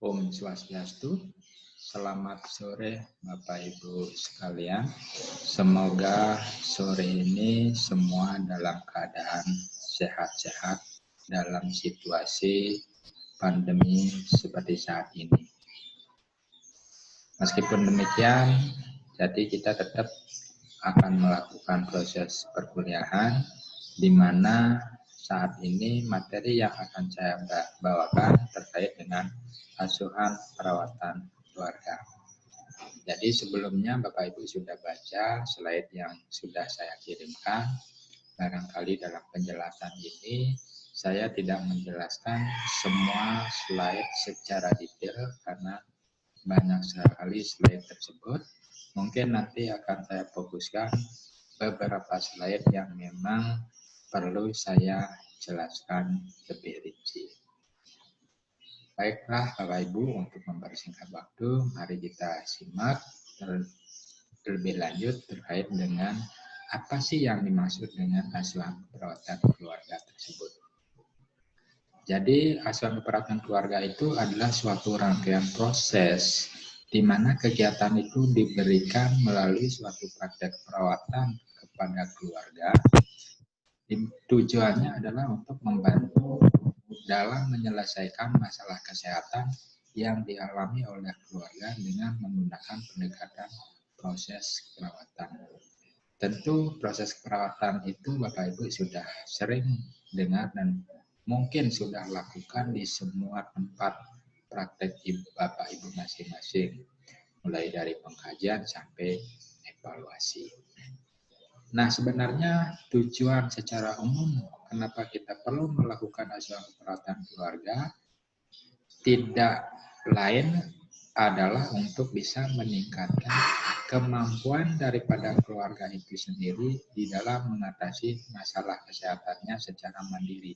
Om Swastiastu. Selamat sore Bapak Ibu sekalian. Semoga sore ini semua dalam keadaan sehat-sehat dalam situasi pandemi seperti saat ini. Meskipun demikian, jadi kita tetap akan melakukan proses perkuliahan di mana saat ini materi yang akan saya bawakan terkait dengan asuhan perawatan keluarga. Jadi sebelumnya Bapak Ibu sudah baca slide yang sudah saya kirimkan. Barangkali dalam penjelasan ini saya tidak menjelaskan semua slide secara detail karena banyak sekali slide tersebut. Mungkin nanti akan saya fokuskan beberapa slide yang memang perlu saya jelaskan lebih rinci. Baiklah Bapak Ibu, untuk mempersingkat waktu, mari kita simak terlebih lanjut terkait dengan apa sih yang dimaksud dengan asuhan perawatan keluarga tersebut. Jadi asuhan perawatan keluarga itu adalah suatu rangkaian proses di mana kegiatan itu diberikan melalui suatu praktek perawatan kepada keluarga. Tujuannya adalah untuk membantu dalam menyelesaikan masalah kesehatan yang dialami oleh keluarga dengan menggunakan pendekatan proses perawatan. Tentu proses perawatan itu Bapak Ibu sudah sering dengar dan mungkin sudah lakukan di semua tempat praktek Bapak Ibu masing-masing, mulai dari pengkajian sampai evaluasi. Nah, sebenarnya tujuan secara umum kenapa kita perlu melakukan asuhan perawatan keluarga tidak lain adalah untuk bisa meningkatkan kemampuan daripada keluarga itu sendiri di dalam mengatasi masalah kesehatannya secara mandiri.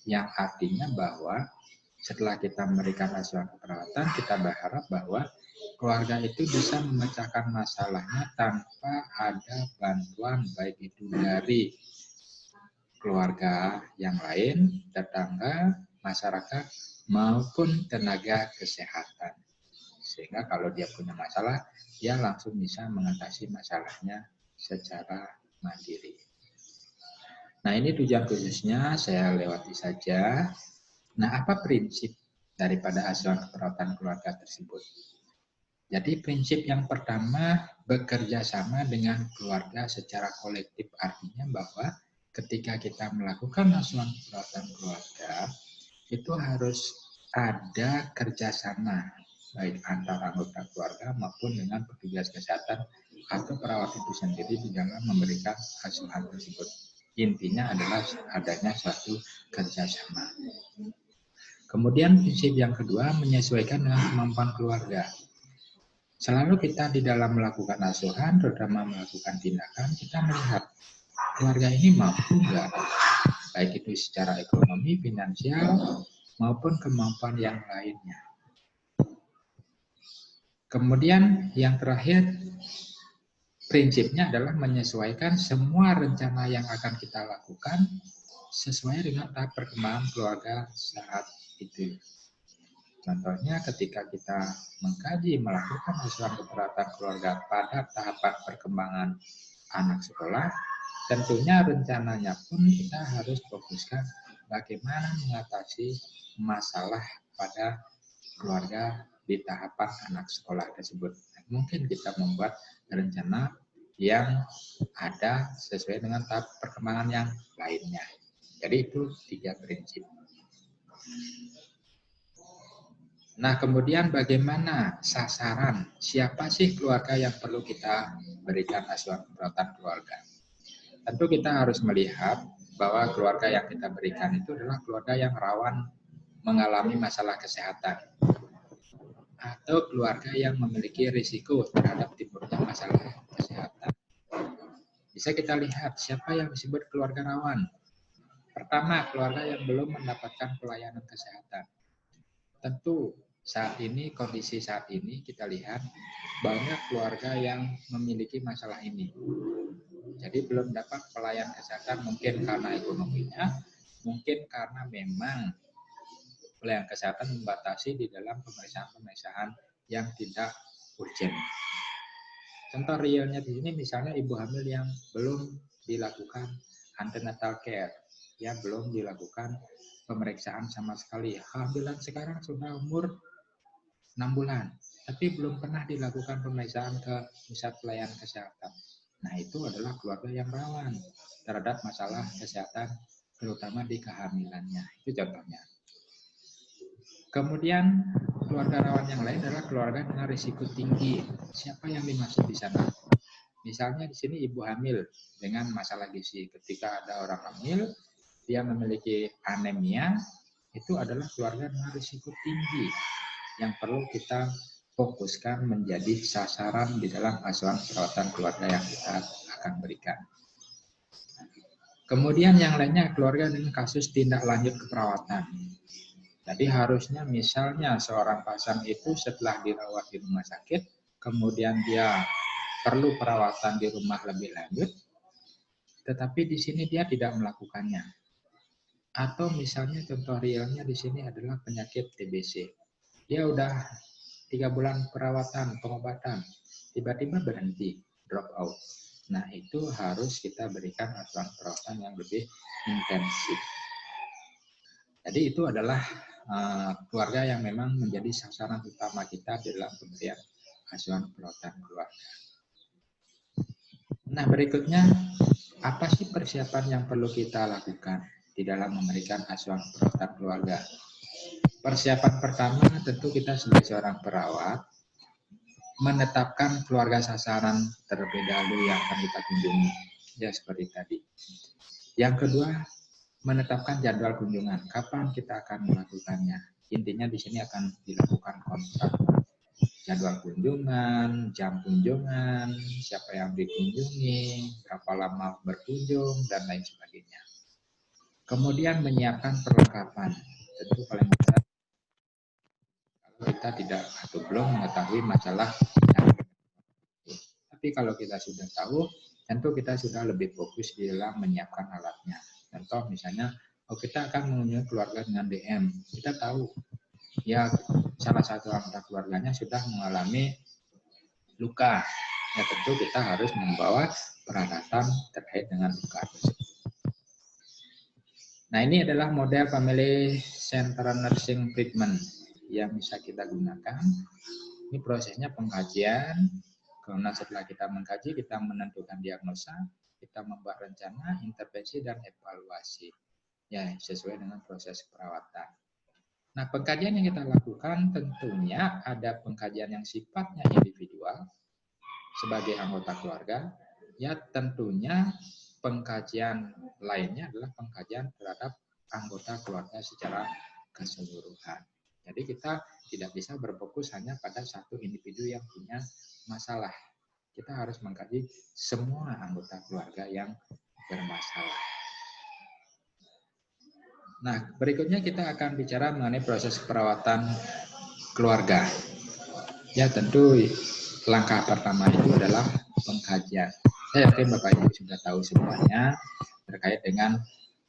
Yang artinya bahwa setelah kita memberikan asuhan perawatan, kita berharap bahwa keluarga itu bisa memecahkan masalahnya tanpa ada bantuan baik itu dari keluarga yang lain, tetangga, masyarakat, maupun tenaga kesehatan. Sehingga kalau dia punya masalah, dia langsung bisa mengatasi masalahnya secara mandiri. Nah, ini tujuan khususnya, saya lewati saja. Nah, apa prinsip daripada asuhan perawatan keluarga tersebut? Jadi prinsip yang pertama, bekerja sama dengan keluarga secara kolektif. Artinya bahwa ketika kita melakukan asuhan perawatan keluarga, itu harus ada kerjasama baik antara anggota keluarga maupun dengan petugas kesehatan atau perawat itu sendiri di dalam memberikan asuhan tersebut. Intinya adalah adanya suatu kerjasama. Kemudian prinsip yang kedua, menyesuaikan dengan kemampuan keluarga. Selalu kita di dalam melakukan asuhan, terutama melakukan tindakan, kita melihat keluarga ini mampu nggak, baik itu secara ekonomi, finansial, maupun kemampuan yang lainnya. Kemudian yang terakhir, prinsipnya adalah menyesuaikan semua rencana yang akan kita lakukan sesuai dengan tahap perkembangan keluarga saat itu. Contohnya ketika kita mengkaji melakukan asuhan perawatan keluarga pada tahapan perkembangan anak sekolah, tentunya rencananya pun kita harus fokuskan bagaimana mengatasi masalah pada keluarga di tahapan anak sekolah tersebut. Mungkin kita membuat rencana yang ada sesuai dengan tahap perkembangan yang lainnya. Jadi itu 3 prinsip. Nah, kemudian bagaimana sasaran? Siapa sih keluarga yang perlu kita berikan asuhan perawatan keluarga? Tentu kita harus melihat bahwa keluarga yang kita berikan itu adalah keluarga yang rawan mengalami masalah kesehatan atau keluarga yang memiliki risiko terhadap timbulnya masalah kesehatan. Bisa kita lihat siapa yang disebut keluarga rawan. Pertama, keluarga yang belum mendapatkan pelayanan kesehatan. Tentu saat ini, kondisi saat ini kita lihat banyak keluarga yang memiliki masalah ini. Jadi belum dapat pelayanan kesehatan mungkin karena ekonominya, mungkin karena memang pelayanan kesehatan membatasi di dalam pemeriksaan-pemeriksaan yang tidak urgent. Contoh realnya di sini misalnya ibu hamil yang belum dilakukan antenatal care, ya belum dilakukan pemeriksaan sama sekali. Kehamilan sekarang sudah umur 6 bulan, tapi belum pernah dilakukan pemeriksaan ke pusat pelayanan kesehatan. Nah, itu adalah keluarga yang rawan terhadap masalah kesehatan, terutama di kehamilannya. Itu contohnya. Kemudian keluarga rawan yang lain adalah keluarga dengan risiko tinggi. Siapa yang dimaksud di sana? Misalnya di sini ibu hamil dengan masalah gizi. Ketika ada orang hamil, dia memiliki anemia, itu adalah keluarga dengan risiko tinggi yang perlu kita fokuskan menjadi sasaran di dalam asuhan perawatan keluarga yang kita akan berikan. Kemudian yang lainnya keluarga dengan kasus tindak lanjut keperawatan. Jadi harusnya misalnya seorang pasien itu setelah dirawat di rumah sakit, kemudian dia perlu perawatan di rumah lebih lanjut, tetapi di sini dia tidak melakukannya. Atau misalnya contoh realnya di sini adalah penyakit TBC. Dia udah 3 bulan perawatan, pengobatan, tiba-tiba berhenti, drop out. Nah, itu harus kita berikan asuhan perawatan yang lebih intensif. Jadi itu adalah keluarga yang memang menjadi sasaran utama kita dalam pemberian asuhan perawatan keluarga. Nah, berikutnya, apa sih persiapan yang perlu kita lakukan di dalam memberikan asuhan perawatan keluarga? Persiapan pertama tentu kita sebagai seorang perawat menetapkan keluarga sasaran terlebih dahulu yang akan kita kunjungi, ya seperti tadi. Yang kedua, menetapkan jadwal kunjungan, kapan kita akan melakukannya. Intinya di sini akan dilakukan kontrak, jadwal kunjungan, jam kunjungan, siapa yang dikunjungi, berapa lama berkunjung, dan lain sebagainya. Kemudian menyiapkan perlengkapan, tentu paling besar kalau kita tidak atau belum mengetahui masalah. Tapi kalau kita sudah tahu, tentu kita sudah lebih fokus di dalam menyiapkan alatnya. Contoh misalnya, kita akan mengunjungi keluarga dengan DM. Kita tahu, ya salah satu anggota keluarganya sudah mengalami luka. Ya tentu kita harus membawa peralatan terkait dengan luka tersebut. Nah, ini adalah model family centered nursing treatment yang bisa kita gunakan. Ini prosesnya pengkajian. Karena setelah kita mengkaji, kita menentukan diagnosa, kita membuat rencana, intervensi, dan evaluasi. Ya, sesuai dengan proses perawatan. Nah, pengkajian yang kita lakukan tentunya ada pengkajian yang sifatnya individual sebagai anggota keluarga. Ya, tentunya pengkajian lainnya adalah pengkajian terhadap anggota keluarga secara keseluruhan. Jadi kita tidak bisa berfokus hanya pada satu individu yang punya masalah. Kita harus mengkaji semua anggota keluarga yang bermasalah. Nah, berikutnya kita akan bicara mengenai proses perawatan keluarga. Ya, tentu langkah pertama itu adalah pengkajian. Saya yakin Bapak Ibu sudah tahu semuanya terkait dengan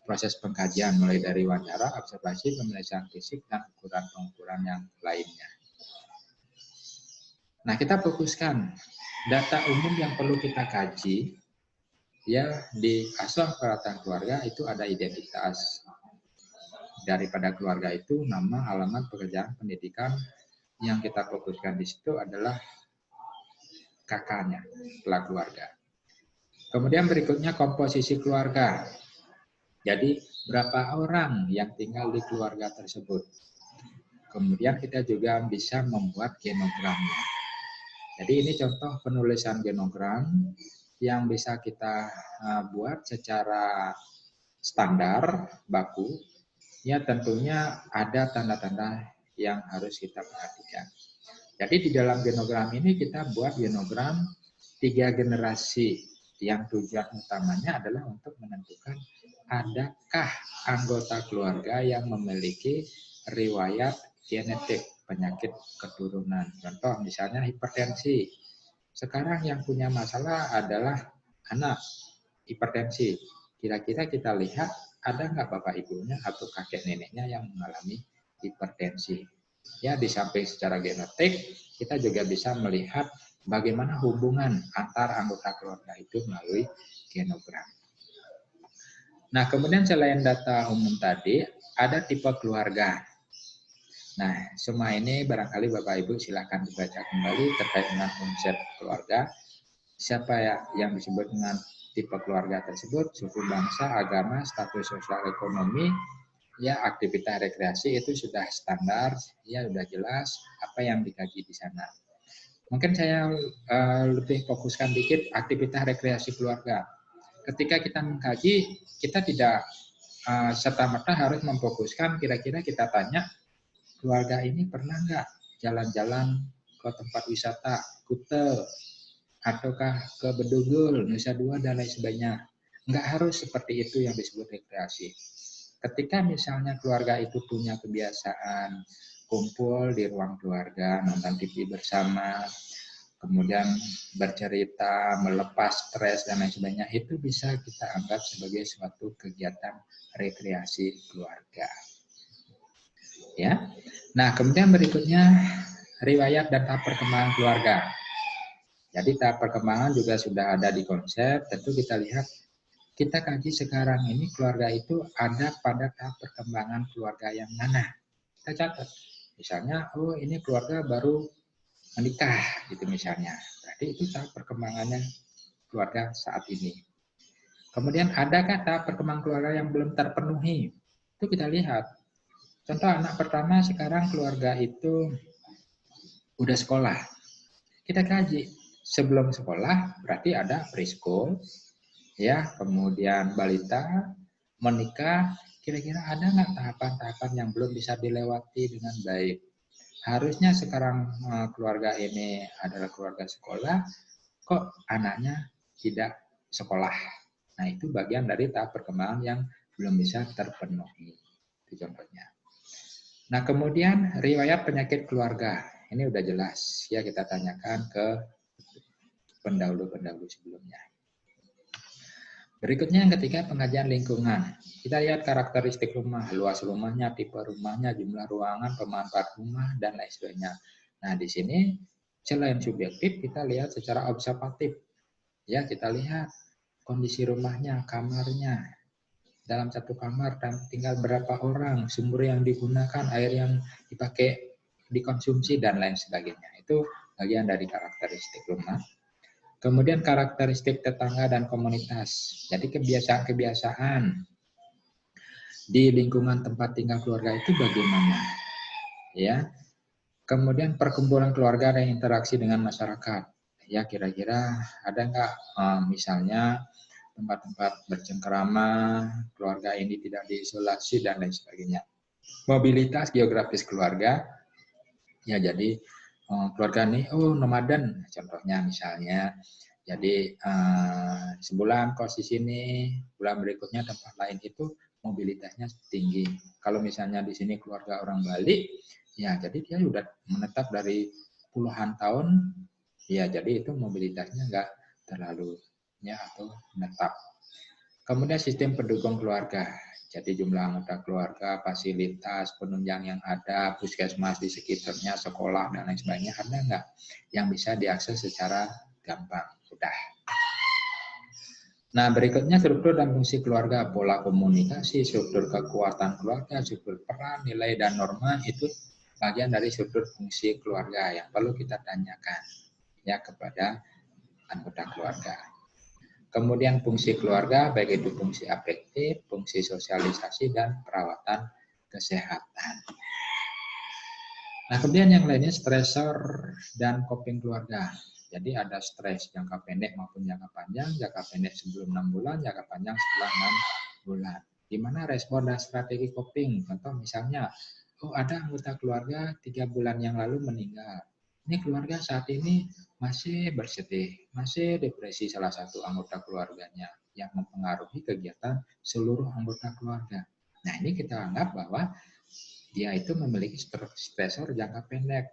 proses pengkajian, mulai dari wawancara, observasi, pemeriksaan fisik, dan ukuran-pengukuran yang lainnya. Nah, kita fokuskan data umum yang perlu kita kaji, ya di asuhan perawatan keluarga itu ada identitas daripada keluarga itu, nama, alamat, pekerjaan, pendidikan. Yang kita fokuskan di situ adalah kakaknya, kepala keluarga. Kemudian berikutnya komposisi keluarga. Jadi berapa orang yang tinggal di keluarga tersebut. Kemudian kita juga bisa membuat genogramnya. Jadi ini contoh penulisan genogram yang bisa kita buat secara standar, baku. Ya tentunya ada tanda-tanda yang harus kita perhatikan. Jadi di dalam genogram ini kita buat genogram 3 generasi yang tujuan utamanya adalah untuk menentukan adakah anggota keluarga yang memiliki riwayat genetik penyakit keturunan. Contoh misalnya hipertensi. Sekarang yang punya masalah adalah anak hipertensi. Kira-kira kita lihat ada nggak bapak ibunya atau kakek neneknya yang mengalami hipertensi. Ya, di samping secara genetik, kita juga bisa melihat bagaimana hubungan antar anggota keluarga itu melalui genogram. Nah, kemudian selain data umum tadi, ada tipe keluarga. Nah, semua ini barangkali Bapak Ibu silakan dibaca kembali terkait dengan konsep keluarga. Siapa ya yang disebut dengan tipe keluarga tersebut, suku bangsa, agama, status sosial ekonomi, ya aktivitas rekreasi itu sudah standar, ya sudah jelas apa yang dikaji di sana. Mungkin saya lebih fokuskan dikit aktivitas rekreasi keluarga. Ketika kita mengkaji, kita tidak serta-merta harus memfokuskan, kira-kira kita tanya, keluarga ini pernah nggak jalan-jalan ke tempat wisata, Kuta, ataukah ke Bedugul, Nusa Dua, dan lain sebagainya. Nggak harus seperti itu yang disebut rekreasi. Ketika misalnya keluarga itu punya kebiasaan kumpul di ruang keluarga, nonton TV bersama, kemudian bercerita, melepas stres, dan lain sebagainya, itu bisa kita anggap sebagai suatu kegiatan rekreasi keluarga. Ya. Nah, kemudian berikutnya riwayat dan tahap perkembangan keluarga. Jadi tahap perkembangan juga sudah ada di konsep, tentu kita lihat, kita kaji sekarang ini keluarga itu ada pada tahap perkembangan keluarga yang mana. Kita catat, misalnya, oh ini keluarga baru menikah, gitu misalnya. Berarti itu tahap perkembangannya keluarga saat ini. Kemudian adakah tahap perkembangan keluarga yang belum terpenuhi? Itu kita lihat. Contoh anak pertama sekarang keluarga itu udah sekolah. Kita kaji. Sebelum sekolah berarti ada preschool, ya, kemudian balita, menikah, kira-kira ada nggak tahapan-tahapan yang belum bisa dilewati dengan baik. Harusnya sekarang keluarga ini adalah keluarga sekolah, kok anaknya tidak sekolah. Nah, itu bagian dari tahap perkembangan yang belum bisa terpenuhi. Itu contohnya. Nah, kemudian riwayat penyakit keluarga. Ini udah jelas, ya kita tanyakan ke pendahulu-pendahulu sebelumnya. Berikutnya yang ketiga, pengajian lingkungan. Kita lihat karakteristik rumah, luas rumahnya, tipe rumahnya, jumlah ruangan, pemanfaat rumah, dan lain sebagainya. Nah, di sini selain subjektif, kita lihat secara observatif. Ya, kita lihat kondisi rumahnya, kamarnya. Dalam satu kamar tinggal berapa orang, sumber yang digunakan, air yang dipakai, dikonsumsi, dan lain sebagainya. Itu bagian dari karakteristik rumah. Kemudian karakteristik tetangga dan komunitas. Jadi kebiasaan-kebiasaan di lingkungan tempat tinggal keluarga itu bagaimana? Ya. Kemudian perkumpulan keluarga dan interaksi dengan masyarakat. Ya, kira-kira ada nggak misalnya tempat-tempat bercengkerama, keluarga ini tidak diisolasi, dan lain sebagainya. Mobilitas geografis keluarga. Ya, jadi keluarga ini, oh nomaden, contohnya misalnya. Jadi sebulan kos di sini, bulan berikutnya tempat lain, itu mobilitasnya tinggi. Kalau misalnya di sini keluarga orang Bali, ya jadi dia sudah menetap dari puluhan tahun, ya jadi itu mobilitasnya nggak terlalu ya atau menetap. Kemudian sistem pendukung keluarga. Jadi jumlah anggota keluarga, fasilitas, penunjang yang ada, puskesmas di sekitarnya, sekolah, dan lain sebagainya, ada nggak yang bisa diakses secara gampang, mudah. Nah, berikutnya struktur dan fungsi keluarga, pola komunikasi, struktur kekuatan keluarga, struktur peran, nilai, dan norma, itu bagian dari struktur fungsi keluarga yang perlu kita tanyakan ya kepada anggota keluarga. Kemudian fungsi keluarga, baik itu fungsi afektif, fungsi sosialisasi, dan perawatan kesehatan. Nah, kemudian yang lainnya stresor dan coping keluarga. Jadi ada stres jangka pendek maupun jangka panjang, jangka pendek sebelum 6 bulan, jangka panjang setelah 6 bulan. Di mana respon dan strategi coping? Contoh misalnya, oh ada anggota keluarga 3 bulan yang lalu meninggal. Ini keluarga saat ini masih bersedih, masih depresi salah satu anggota keluarganya yang mempengaruhi kegiatan seluruh anggota keluarga. Nah, ini kita anggap bahwa dia itu memiliki stresor jangka pendek.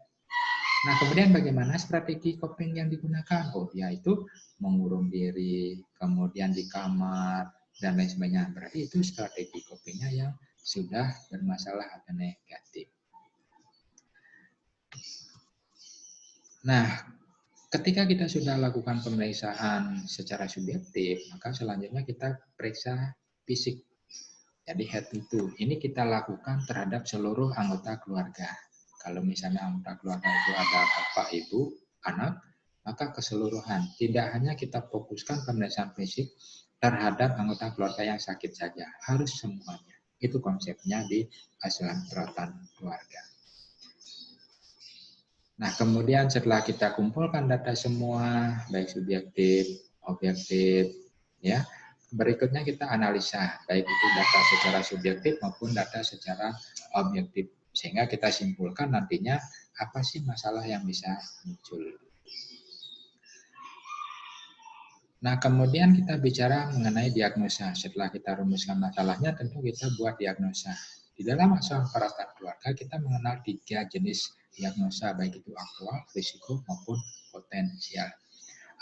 Nah, kemudian bagaimana strategi coping yang digunakan? Oh, dia itu mengurung diri, kemudian di kamar, dan lain sebagainya. Berarti itu strategi copingnya yang sudah bermasalah atau negatif. Nah, ketika kita sudah lakukan pemeriksaan secara subjektif, maka selanjutnya kita periksa fisik. Jadi head to toe. Ini kita lakukan terhadap seluruh anggota keluarga. Kalau misalnya anggota keluarga itu ada bapak, ibu, anak, maka keseluruhan. Tidak hanya kita fokuskan pemeriksaan fisik terhadap anggota keluarga yang sakit saja. Harus semuanya. Itu konsepnya di asuransi perawatan keluarga. Nah, kemudian setelah kita kumpulkan data semua, baik subjektif, objektif, ya, berikutnya kita analisa, baik itu data secara subjektif maupun data secara objektif. Sehingga kita simpulkan nantinya apa sih masalah yang bisa muncul. Nah, kemudian kita bicara mengenai diagnosa. Setelah kita rumuskan masalahnya, tentu kita buat diagnosa. Di dalam asuransi perawatan keluarga, kita mengenal 3 jenis diagnosa, baik itu aktual, risiko, maupun potensial.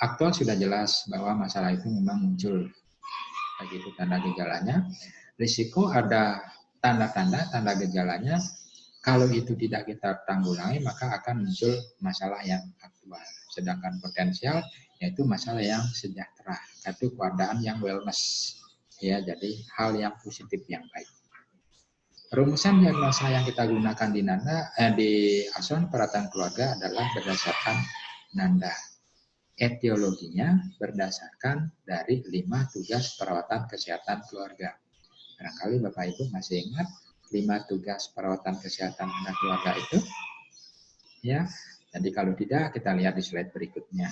Aktual sudah jelas bahwa masalah itu memang muncul, baik itu tanda gejalanya. Risiko ada tanda-tanda, tanda gejalanya. Kalau itu tidak kita tanggulangi, maka akan muncul masalah yang aktual. Sedangkan potensial yaitu masalah yang sejahtera, yaitu keadaan yang wellness. Ya, jadi hal yang positif yang baik. Rumusan diagnosa yang kita gunakan di asuransi perawatan keluarga adalah berdasarkan nanda. Etiologinya berdasarkan dari 5 tugas perawatan kesehatan keluarga. Barangkali Bapak Ibu masih ingat 5 tugas perawatan kesehatan keluarga itu? Ya, jadi kalau tidak kita lihat di slide berikutnya.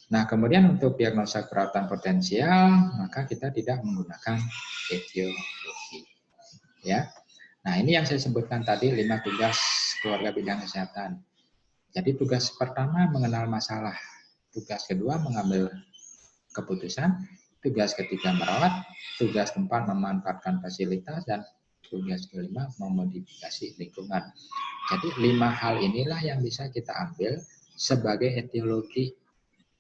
Nah, kemudian untuk diagnosa perawatan potensial, maka kita tidak menggunakan etiologi. Ya. Nah, ini yang saya sebutkan tadi 5 tugas keluarga bidang kesehatan. Jadi tugas pertama mengenal masalah, tugas kedua mengambil keputusan, tugas ketiga merawat, tugas keempat memanfaatkan fasilitas, dan tugas kelima memodifikasi lingkungan. Jadi 5 hal inilah yang bisa kita ambil sebagai etiologi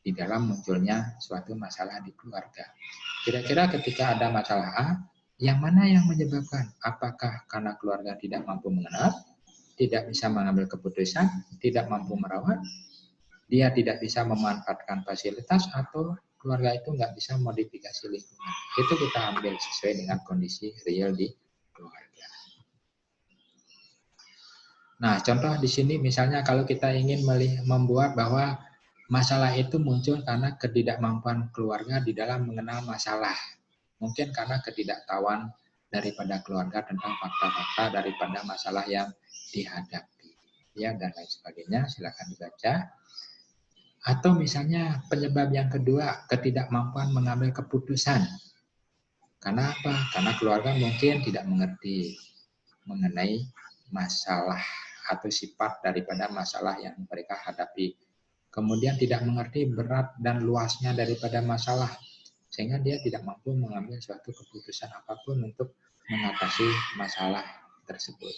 di dalam munculnya suatu masalah di keluarga. Kira-kira ketika ada masalah A, yang mana yang menyebabkan? Apakah karena keluarga tidak mampu mengenal, tidak bisa mengambil keputusan, tidak mampu merawat, dia tidak bisa memanfaatkan fasilitas, atau keluarga itu nggak bisa modifikasi lingkungan. Itu kita ambil sesuai dengan kondisi real di keluarga. Nah, contoh di sini misalnya kalau kita ingin membuat bahwa masalah itu muncul karena ketidakmampuan keluarga di dalam mengenal masalah. Mungkin karena ketidaktahuan daripada keluarga tentang fakta-fakta daripada masalah yang dihadapi. Ya, dan lain sebagainya, silakan dibaca. Atau misalnya penyebab yang kedua, ketidakmampuan mengambil keputusan. Karena apa? Karena keluarga mungkin tidak mengerti mengenai masalah atau sifat daripada masalah yang mereka hadapi. Kemudian tidak mengerti berat dan luasnya daripada masalah, sehingga dia tidak mampu mengambil suatu keputusan apapun untuk mengatasi masalah tersebut.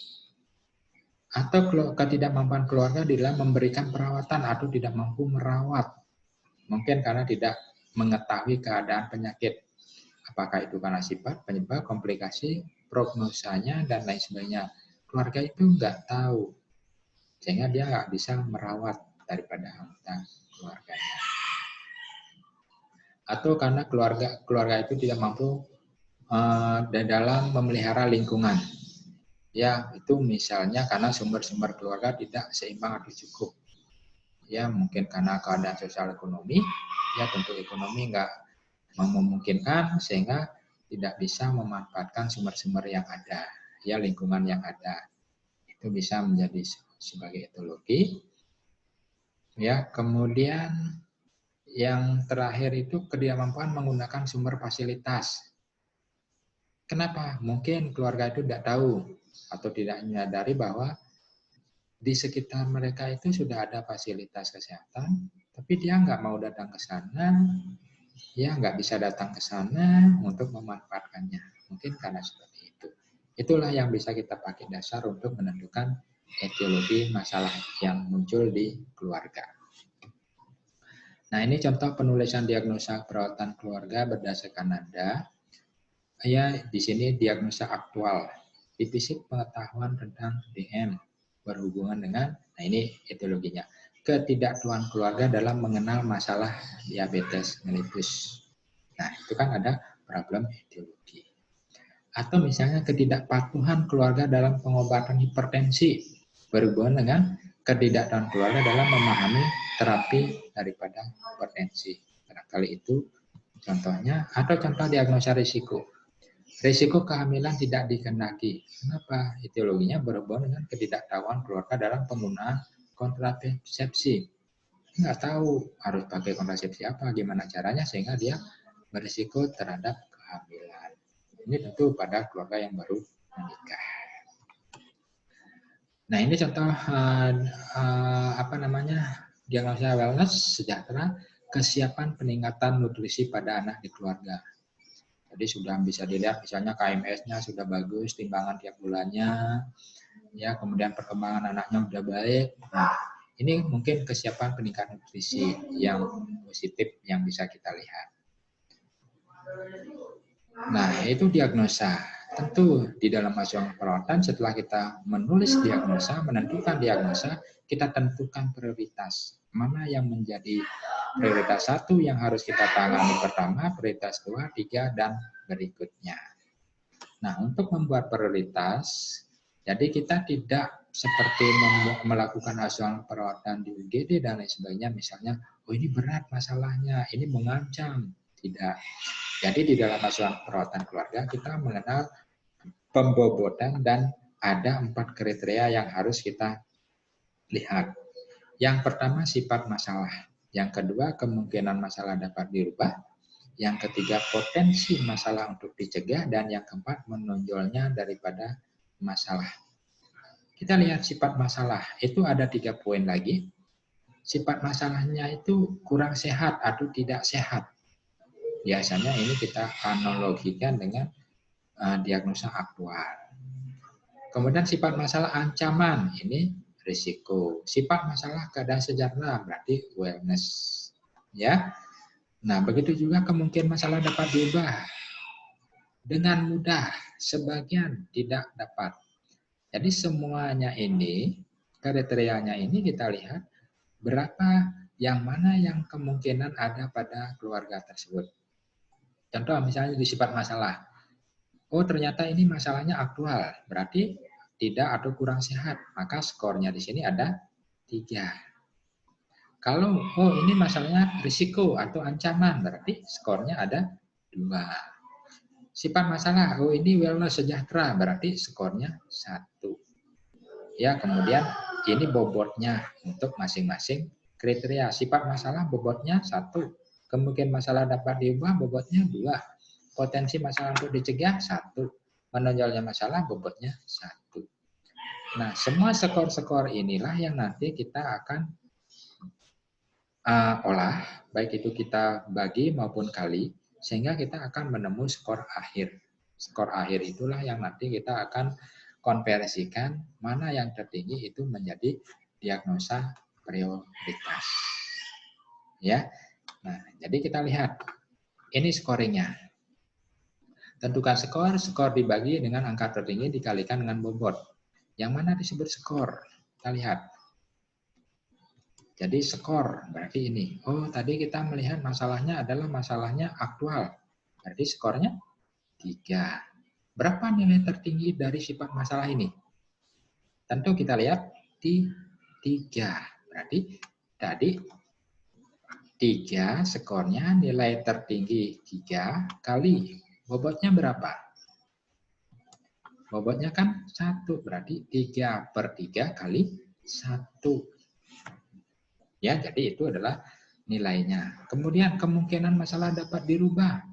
Atau ketidakmampuan keluarga di dalam memberikan perawatan atau tidak mampu merawat. Mungkin karena tidak mengetahui keadaan penyakit. Apakah itu karena sifat, penyebab, komplikasi, prognosanya, dan lain sebagainya. Keluarga itu nggak tahu, sehingga dia nggak bisa merawat daripada anggota keluarganya. Atau karena keluarga itu tidak mampu dalam memelihara lingkungan. Ya, itu misalnya karena sumber-sumber keluarga tidak seimbang atau cukup. Ya, mungkin karena keadaan sosial ekonomi, ya tentu ekonomi nggak memungkinkan sehingga tidak bisa memanfaatkan sumber-sumber yang ada, ya lingkungan yang ada. Itu bisa menjadi sebagai etiologi. Ya, kemudian yang terakhir itu ketidakmampuan menggunakan sumber fasilitas. Kenapa? Mungkin keluarga itu tidak tahu atau tidak menyadari bahwa di sekitar mereka itu sudah ada fasilitas kesehatan, tapi dia nggak mau datang ke sana, ya nggak bisa datang ke sana untuk memanfaatkannya. Mungkin karena seperti itu. Itulah yang bisa kita pakai dasar untuk menentukan etiologi masalah yang muncul di keluarga. Nah, ini contoh penulisan diagnosa perawatan keluarga berdasarkan nada. Ya, di sini diagnosa aktual. Defisit pengetahuan tentang DM berhubungan dengan, nah ini etiologinya, ketidaktahuan keluarga dalam mengenal masalah diabetes mellitus. Nah, itu kan ada problem etiologi. Atau misalnya ketidakpatuhan keluarga dalam pengobatan hipertensi berhubungan dengan ketidaktahuan keluarga dalam memahami terapi daripada hipertensi. Barangkali itu contohnya, atau contoh diagnosa risiko. Risiko kehamilan tidak dikehendaki. Kenapa? Etiologinya berhubungan dengan ketidaktahuan keluarga dalam penggunaan kontrasepsi. Nggak tahu harus pakai kontrasepsi apa, gimana caranya, sehingga dia berisiko terhadap kehamilan. Ini tentu pada keluarga yang baru menikah. Nah, ini contoh diagnosa wellness sejahtera, kesiapan peningkatan nutrisi pada anak di keluarga. Jadi sudah bisa dilihat misalnya KMS-nya sudah bagus, timbangan tiap bulannya, ya, kemudian perkembangan anaknya sudah baik. Nah, ini mungkin kesiapan peningkatan nutrisi yang positif yang bisa kita lihat. Nah, itu diagnosa. Tentu di dalam asuhan perawatan setelah kita menulis diagnosa, menentukan diagnosa, kita tentukan prioritas. Mana yang menjadi prioritas 1 yang harus kita tangani pertama, prioritas 2, 3, dan berikutnya. Nah, untuk membuat prioritas, jadi kita tidak seperti melakukan asuhan perawatan di UGD dan lain sebagainya, misalnya, oh ini berat masalahnya, ini mengancam. Tidak. Jadi di dalam asuhan perawatan keluarga, kita mengenal pembobotan dan ada 4 kriteria yang harus kita lihat. Yang pertama, sifat masalah. Yang kedua, kemungkinan masalah dapat dirubah. Yang ketiga, potensi masalah untuk dicegah. Dan yang keempat, menonjolnya daripada masalah. Kita lihat sifat masalah. Itu ada 3 poin lagi. Sifat masalahnya itu kurang sehat atau tidak sehat. Biasanya ini kita analogikan dengan diagnosa aktual. Kemudian sifat masalah ancaman, ini risiko. Sifat masalah keadaan sejahtera, berarti wellness. Ya. Nah, begitu juga kemungkinan masalah dapat diubah dengan mudah, sebagian tidak dapat. Jadi semuanya ini, kriterianya ini kita lihat berapa yang mana yang kemungkinan ada pada keluarga tersebut. Contoh misalnya di sifat masalah. Oh ternyata ini masalahnya aktual, berarti tidak atau kurang sehat. Maka skornya di sini ada 3. Kalau ini masalahnya risiko atau ancaman, berarti skornya ada 2. Sifat masalah, ini wellness sejahtera, berarti skornya 1. Ya, kemudian ini bobotnya untuk masing-masing kriteria. Sifat masalah bobotnya 1. Kemungkinan masalah dapat diubah bobotnya 2. Potensi masalah untuk dicegah 1. Menonjolnya masalah bobotnya 1. Nah, semua skor-skor inilah yang nanti kita akan olah, baik itu kita bagi maupun kali, sehingga kita akan menemui skor akhir. Skor akhir itulah yang nanti kita akan konversikan mana yang tertinggi itu menjadi diagnosa prioritas. Ya. Nah, jadi kita lihat ini scoringnya. Tentukan skor dibagi dengan angka tertinggi dikalikan dengan bobot. Yang mana disebut skor? Kita lihat. Jadi skor berarti ini. Oh, tadi kita melihat masalahnya adalah masalahnya aktual. Berarti skornya 3. Berapa nilai tertinggi dari sifat masalah ini? Tentu kita lihat di 3. Berarti tadi 3 skornya nilai tertinggi 3 kali bobotnya berapa? Bobotnya kan 1, berarti 3/3 kali 1. Ya, jadi itu adalah nilainya. Kemudian kemungkinan masalah dapat dirubah.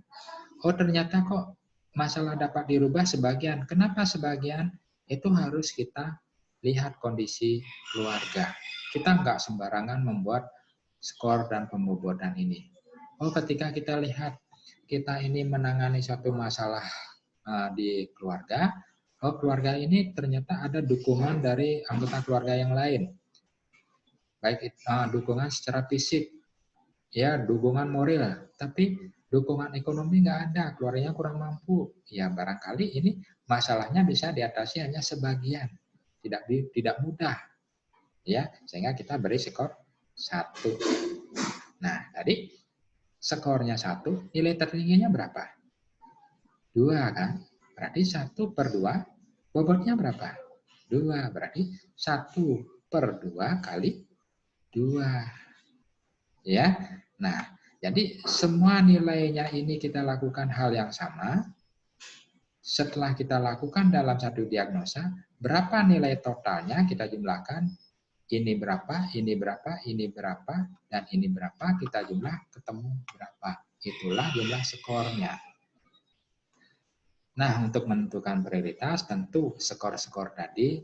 Oh, ternyata kok masalah dapat dirubah sebagian. Kenapa sebagian? Itu harus kita lihat kondisi keluarga. Kita nggak sembarangan membuat skor dan pembobotan ini. Oh, ketika kita lihat kita ini menangani suatu masalah di keluarga, oh keluarga ini ternyata ada dukungan dari anggota keluarga yang lain. Baik dukungan secara fisik, ya dukungan moral, tapi dukungan ekonomi nggak ada, keluarganya kurang mampu. Ya barangkali ini masalahnya bisa diatasi hanya sebagian, tidak mudah, ya sehingga kita beri skor 1. Nah, tadi skornya 1, nilai tertingginya berapa? 2 kan? Berarti 1 per 2, bobotnya berapa? 2, berarti 1 per 2 kali 2. Ya, nah, jadi semua nilainya ini kita lakukan hal yang sama. Setelah kita lakukan dalam satu diagnosa, berapa nilai totalnya kita jumlahkan, ini berapa, ini berapa, ini berapa, dan ini berapa, kita jumlah ketemu berapa. Itulah jumlah skornya. Nah, untuk menentukan prioritas, tentu skor-skor tadi,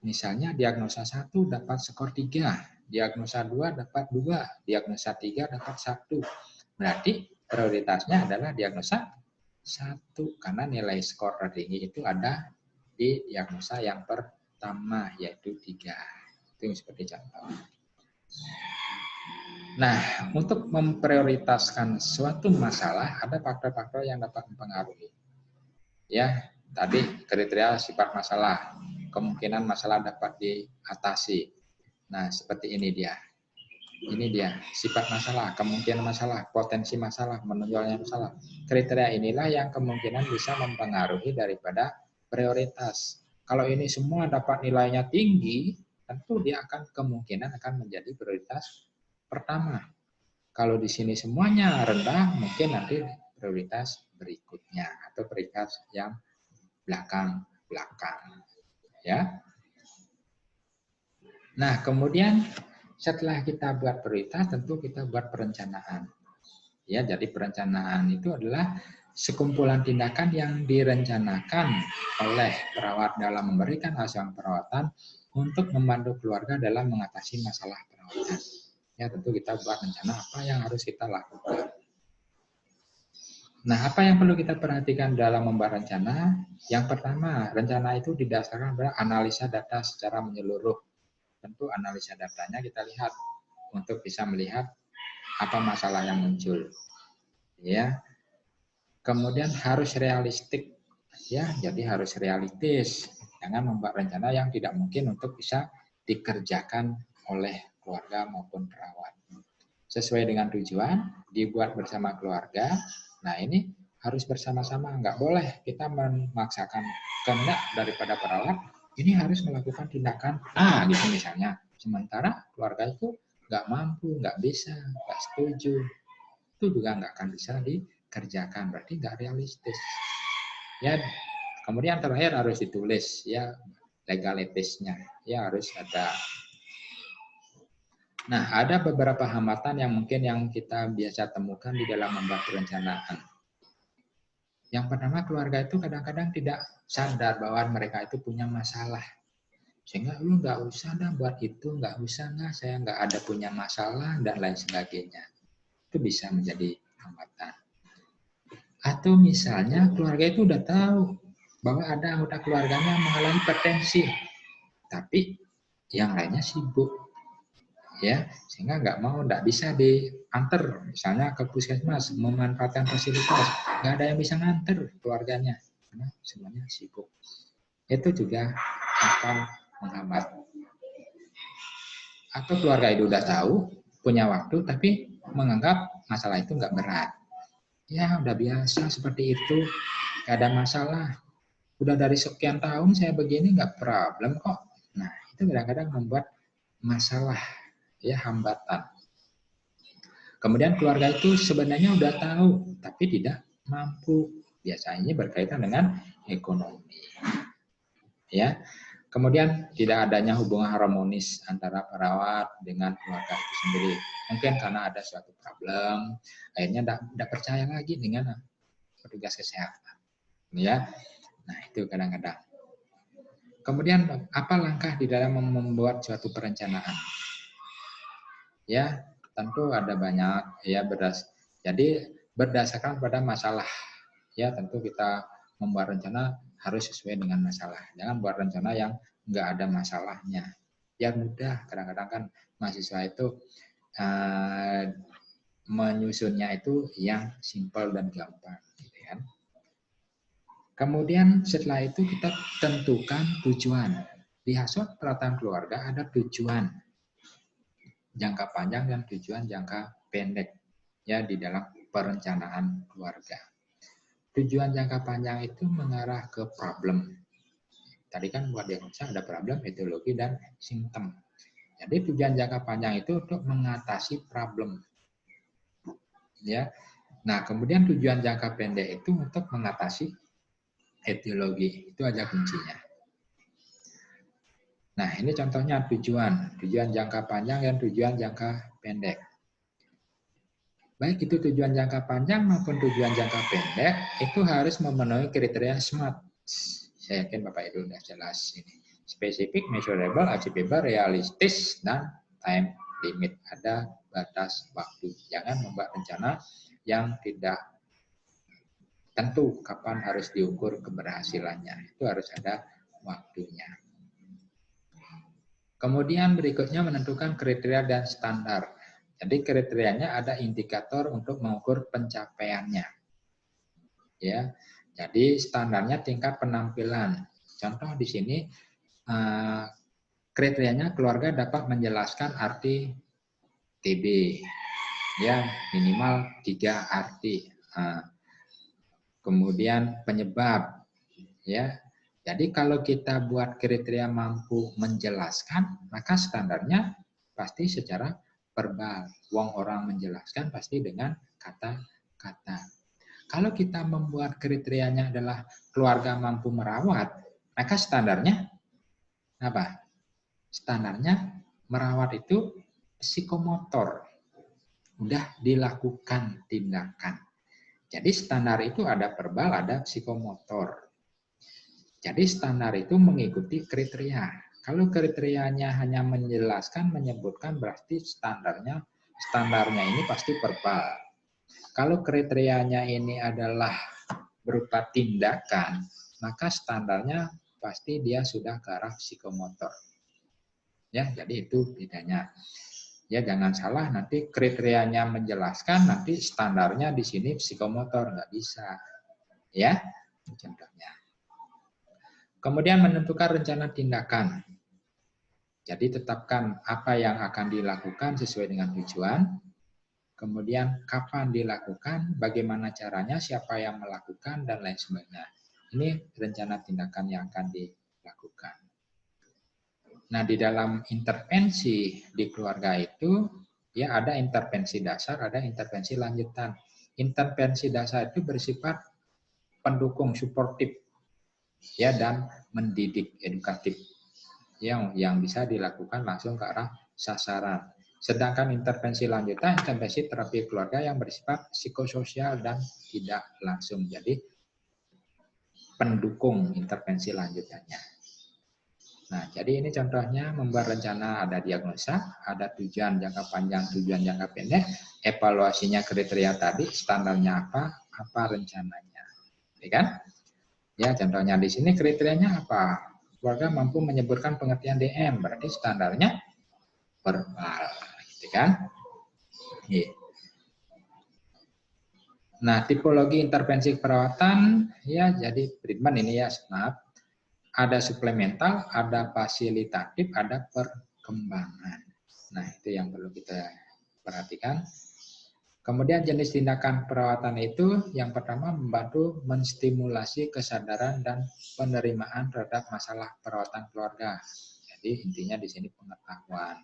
misalnya diagnosa 1 dapat skor 3, diagnosa 2 dapat 2, diagnosa 3 dapat 1. Berarti prioritasnya adalah diagnosa 1, karena nilai skor tertinggi itu ada di diagnosa yang pertama, yaitu 3. Itu seperti contoh. Nah, untuk memprioritaskan suatu masalah, ada faktor-faktor yang dapat mempengaruhi. Ya, tadi kriteria sifat masalah, kemungkinan masalah dapat diatasi. Nah, seperti ini dia. Ini dia, sifat masalah, kemungkinan masalah, potensi masalah, menonjolnya masalah. Kriteria inilah yang kemungkinan bisa mempengaruhi daripada prioritas. Kalau ini semua dapat nilainya tinggi, tentu dia akan kemungkinan akan menjadi prioritas pertama. Kalau di sini semuanya rendah, mungkin nanti prioritas berikutnya atau prioritas yang belakang-belakang. Ya. Nah, kemudian setelah kita buat prioritas, tentu kita buat perencanaan. Ya, jadi perencanaan itu adalah sekumpulan tindakan yang direncanakan oleh perawat dalam memberikan asuhan perawatan untuk membantu keluarga dalam mengatasi masalah perawatan. Ya, tentu kita buat rencana apa yang harus kita lakukan. Nah, apa yang perlu kita perhatikan dalam membuat rencana? Yang pertama, rencana itu didasarkan pada analisa data secara menyeluruh. Tentu analisa datanya kita lihat untuk bisa melihat apa masalah yang muncul. Ya. Kemudian harus realistik. Ya, jadi harus realistis. Jangan membuat rencana yang tidak mungkin untuk bisa dikerjakan oleh keluarga maupun perawat. Sesuai dengan tujuan, dibuat bersama keluarga. Nah, ini harus bersama-sama. Enggak boleh kita memaksakan kehendak daripada perawat. Ini harus melakukan tindakan A gitu misalnya. Sementara keluarga itu nggak mampu, nggak bisa, nggak setuju. Itu juga nggak akan bisa dikerjakan. Berarti nggak realistis. Ya, kemudian terakhir harus ditulis ya legalitasnya. Ya harus ada. Nah, ada beberapa hambatan yang mungkin yang kita biasa temukan di dalam membuat perencanaan. Yang pertama, keluarga itu kadang-kadang tidak sadar bahwa mereka itu punya masalah. Sehingga lu nggak usah dah buat itu, nggak usah nggak, saya nggak ada punya masalah, dan lain sebagainya. Itu bisa menjadi hambatan. Atau misalnya keluarga itu udah tahu bahwa ada anggota keluarganya mengalami hipertensi, tapi yang lainnya sibuk. Ya, sehingga nggak bisa diantar misalnya ke puskesmas memanfaatkan fasilitas, nggak ada yang bisa nganter keluarganya karena semuanya sibuk. Itu juga akan menghambat. Atau keluarga itu udah tahu punya waktu tapi menganggap masalah itu nggak berat. Ya udah biasa seperti itu, nggak ada masalah. Udah dari sekian tahun saya begini nggak problem kok. Nah itu kadang-kadang membuat masalah, ya hambatan. Kemudian keluarga itu sebenarnya udah tahu, tapi tidak mampu. Biasanya berkaitan dengan ekonomi. Ya. Kemudian tidak adanya hubungan harmonis antara perawat dengan keluarga itu sendiri. Mungkin karena ada suatu problem, akhirnya tidak percaya lagi dengan petugas kesehatan. Ya. Nah, itu kadang-kadang. Kemudian apa langkah di dalam membuat suatu perencanaan? Ya, tentu ada banyak ya jadi berdasarkan pada masalah. Ya, tentu kita membuat rencana harus sesuai dengan masalah. Jangan buat rencana yang nggak ada masalahnya. Ya mudah, kadang-kadang kan mahasiswa itu menyusunnya itu yang simpel dan gampang. Gitu kan. Kemudian setelah itu kita tentukan tujuan. Di hasuat perawatan keluarga ada tujuan. jangka panjang dan tujuan jangka pendek ya di dalam perencanaan keluarga. Tujuan jangka panjang itu mengarah ke problem. Tadi kan buat diagnosa ada problem, etiologi, dan simptom. Jadi tujuan jangka panjang itu untuk mengatasi problem. Ya. Nah, kemudian tujuan jangka pendek itu untuk mengatasi etiologi. Itu aja kuncinya. Nah, ini contohnya tujuan jangka panjang dan tujuan jangka pendek. Baik itu tujuan jangka panjang maupun tujuan jangka pendek, itu harus memenuhi kriteria SMART. Saya yakin Bapak Ibu sudah jelas ini. Spesifik, measurable, achievable, realistis, dan time limit. Ada batas waktu. Jangan membuat rencana yang tidak tentu kapan harus diukur keberhasilannya. Itu harus ada waktunya. Kemudian berikutnya menentukan kriteria dan standar. Jadi kriterianya ada indikator untuk mengukur pencapaiannya. Ya. Jadi standarnya tingkat penampilan. Contoh di sini kriterianya keluarga dapat menjelaskan arti TB. Ya, minimal 3 arti. Kemudian penyebab, ya. Jadi kalau kita buat kriteria mampu menjelaskan, maka standarnya pasti secara verbal. Wong orang menjelaskan pasti dengan kata-kata. Kalau kita membuat kriterianya adalah keluarga mampu merawat, maka standarnya apa? Standarnya merawat itu psikomotor. Udah dilakukan tindakan. Jadi standar itu ada verbal, ada psikomotor. Jadi standar itu mengikuti kriteria. Kalau kriterianya hanya menjelaskan, menyebutkan, berarti standarnya ini pasti verbal. Kalau kriterianya ini adalah berupa tindakan, maka standarnya pasti dia sudah ke arah psikomotor. Ya, jadi itu bedanya. Ya, jangan salah nanti kriterianya menjelaskan, nanti standarnya di sini psikomotor, nggak bisa. Ya, contohnya. Kemudian menentukan rencana tindakan. Jadi tetapkan apa yang akan dilakukan sesuai dengan tujuan. Kemudian kapan dilakukan, bagaimana caranya, siapa yang melakukan, dan lain sebagainya. Ini rencana tindakan yang akan dilakukan. Nah, di dalam intervensi di keluarga itu, ya ada intervensi dasar, ada intervensi lanjutan. Intervensi dasar itu bersifat pendukung, suportif, ya, dan mendidik, edukatif, yang bisa dilakukan langsung ke arah sasaran. Sedangkan intervensi lanjutan, intervensi terapi keluarga yang bersifat psikososial dan tidak langsung. Jadi pendukung intervensi lanjutannya. Nah, jadi ini contohnya membuat rencana, ada diagnosa, ada tujuan jangka panjang, tujuan jangka pendek, evaluasinya kriteria tadi, standarnya apa rencananya. Ya kan? Ya, contohnya di sini kriterianya apa? Keluarga mampu menyebutkan pengertian DM, berarti standarnya verbal, gitu kan? Iya. Nah, tipologi intervensi perawatan, ya jadi treatment ini ya, SNAP. Ada suplemental, ada fasilitatif, ada perkembangan. Nah, itu yang perlu kita perhatikan. Kemudian jenis tindakan perawatan itu yang pertama membantu menstimulasi kesadaran dan penerimaan terhadap masalah perawatan keluarga. Jadi intinya di sini pengetahuan.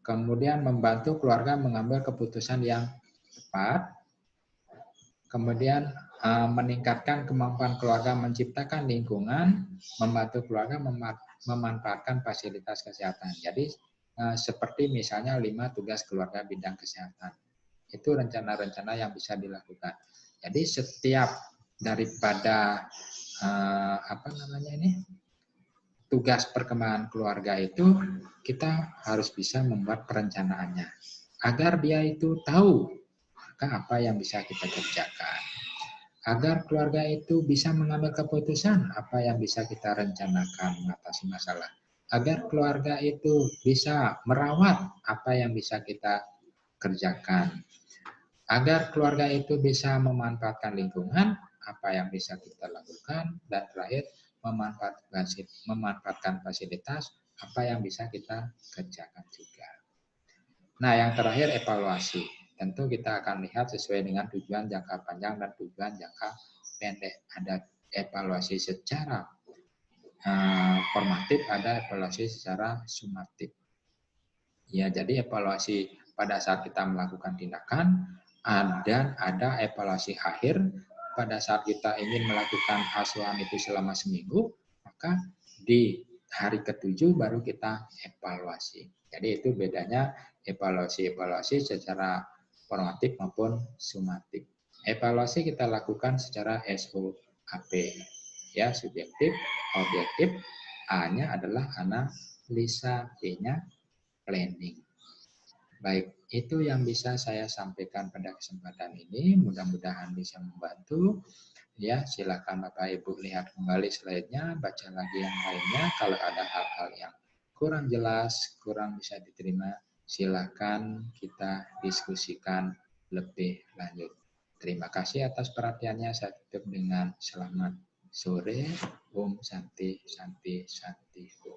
Kemudian membantu keluarga mengambil keputusan yang tepat. Kemudian meningkatkan kemampuan keluarga menciptakan lingkungan, membantu keluarga memanfaatkan fasilitas kesehatan. Jadi seperti misalnya 5 tugas keluarga bidang kesehatan. Itu rencana-rencana yang bisa dilakukan. Jadi setiap daripada tugas perkembangan keluarga itu kita harus bisa membuat perencanaannya agar dia itu tahu apa yang bisa kita kerjakan. Agar keluarga itu bisa mengambil keputusan apa yang bisa kita rencanakan mengatasi masalah. Agar keluarga itu bisa merawat apa yang bisa kita kerjakan. Agar keluarga itu bisa memanfaatkan lingkungan, apa yang bisa kita lakukan. Dan terakhir, memanfaatkan fasilitas, apa yang bisa kita kerjakan juga. Nah, yang terakhir evaluasi. Tentu kita akan lihat sesuai dengan tujuan jangka panjang dan tujuan jangka pendek. Ada evaluasi secara formatif, ada evaluasi secara sumatif. Ya, jadi evaluasi pada saat kita melakukan tindakan, dan ada evaluasi akhir pada saat kita ingin melakukan asuhan itu selama seminggu, maka di hari ketujuh baru kita evaluasi. Jadi itu bedanya evaluasi secara formatif maupun sumatif. Evaluasi kita lakukan secara SOAP, ya, subjektif, objektif, A-nya adalah analisa, B-nya planning. Baik, itu yang bisa saya sampaikan pada kesempatan ini. Mudah-mudahan bisa membantu. Ya, silakan Bapak Ibu lihat kembali slide-nya, baca lagi yang lainnya. Kalau ada hal-hal yang kurang jelas, kurang bisa diterima, silakan kita diskusikan lebih lanjut. Terima kasih atas perhatiannya. Saya tutup dengan selamat sore. Om Santi Santi Santi Om.